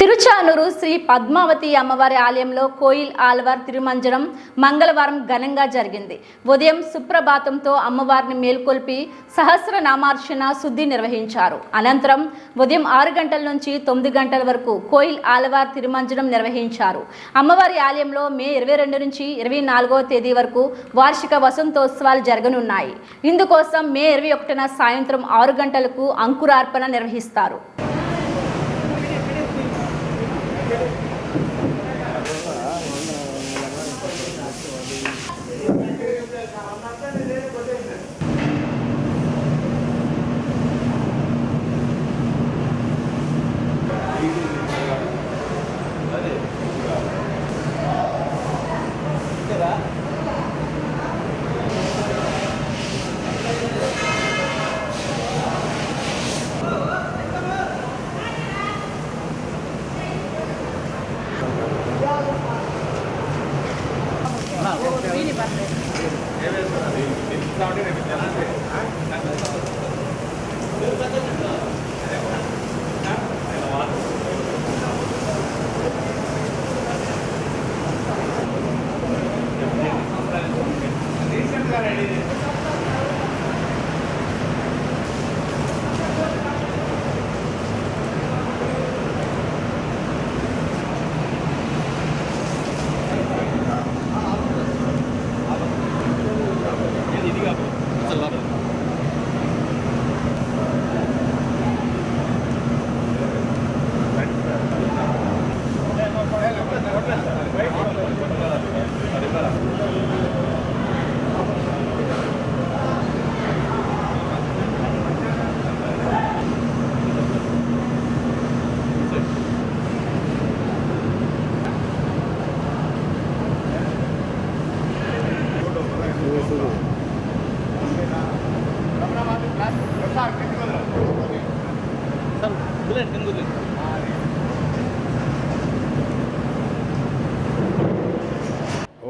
తిరుచానూరు శ్రీ పద్మావతి అమ్మవారి ఆలయంలో కోయిల్ ఆల్వార్ తిరుమంజనం మంగళవారం ఘనంగా జరిగింది. ఉదయం సుప్రభాతంతో అమ్మవారిని మేల్కొల్పి సహస్రనామార్చన శుద్ధి నిర్వహించారు. అనంతరం ఉదయం 6 గంటల నుంచి 9 గంటల వరకు కోయిల్ ఆల్వార్ తిరుమంజనం నిర్వహించారు. అమ్మవారి ఆలయంలో మే 22 నుంచి 24వ తేదీ వరకు వార్షిక వసంతోత్సవాలు జరగనున్నాయి. ఇందుకోసం మే 21న సాయంత్రం 6 గంటలకు అంకురార్పణ నిర్వహిస్తారు.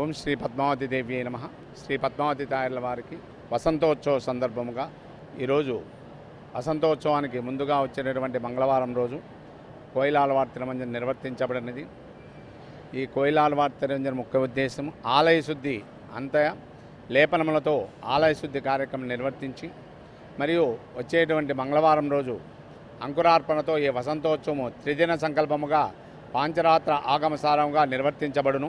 ఓం శ్రీ పద్మావతి దేవి నమః. శ్రీ పద్మావతి తాయర్ల వారికి వసంతోత్సవ సందర్భముగా ఈరోజు వసంతోత్సవానికి ముందుగా వచ్చినటువంటి మంగళవారం రోజు కోయిల్ ఆల్వార్ తిరుమంజనం నిర్వర్తించబడినది. ఈ కోయిల్ ఆల్వార్ తిరుమంజనం ముఖ్య ఉద్దేశం ఆలయ శుద్ధి అంతయ లేపనములతో ఆలయ శుద్ధి కార్యక్రమం నిర్వర్తించి మరియు వచ్చేటువంటి మంగళవారం రోజు అంకురార్పణతో ఈ వసంతోత్సవము త్రిదిన సంకల్పముగా పాంచరాత్ర ఆగమసారంగా నిర్వర్తించబడును.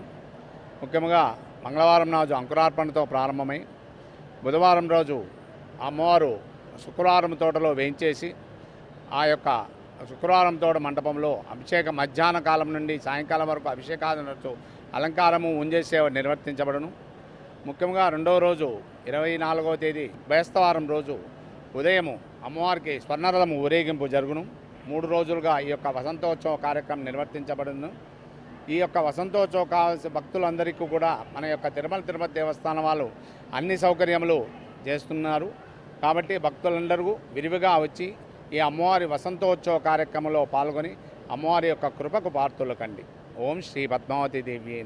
ముఖ్యంగా మంగళవారం రోజు అంకురార్పణతో ప్రారంభమై బుధవారం రోజు అమ్మవారు శుక్రవారం తోటలో వేయించేసి ఆ యొక్క శుక్రవారం తోట మండపంలో అభిషేకం మధ్యాహ్న కాలం నుండి సాయంకాలం వరకు అభిషేకాలతో అలంకారము ఉంజేసేవ నిర్వర్తించబడును. ముఖ్యంగా రెండవ రోజు 24వ తేదీ బేస్తవారం రోజు ఉదయము అమ్మవారికి స్వర్ణరథము ఊరేగింపు జరుగును. 3 రోజులుగా ఈ యొక్క వసంతోత్సవ కార్యక్రమం నిర్వర్తించబడును. ఈ యొక్క వసంతోత్సవం కావాల్సిన భక్తులందరికీ కూడా మన యొక్క తిరుపతి దేవస్థానం వాళ్ళు అన్ని సౌకర్యములు చేస్తున్నారు. కాబట్టి భక్తులందరూ విరివిగా వచ్చి ఈ అమ్మవారి వసంతోత్సవ కార్యక్రమంలో పాల్గొని అమ్మవారి యొక్క కృపకు పాత్రులు కండి. ఓం శ్రీ పద్మావతి దేవి.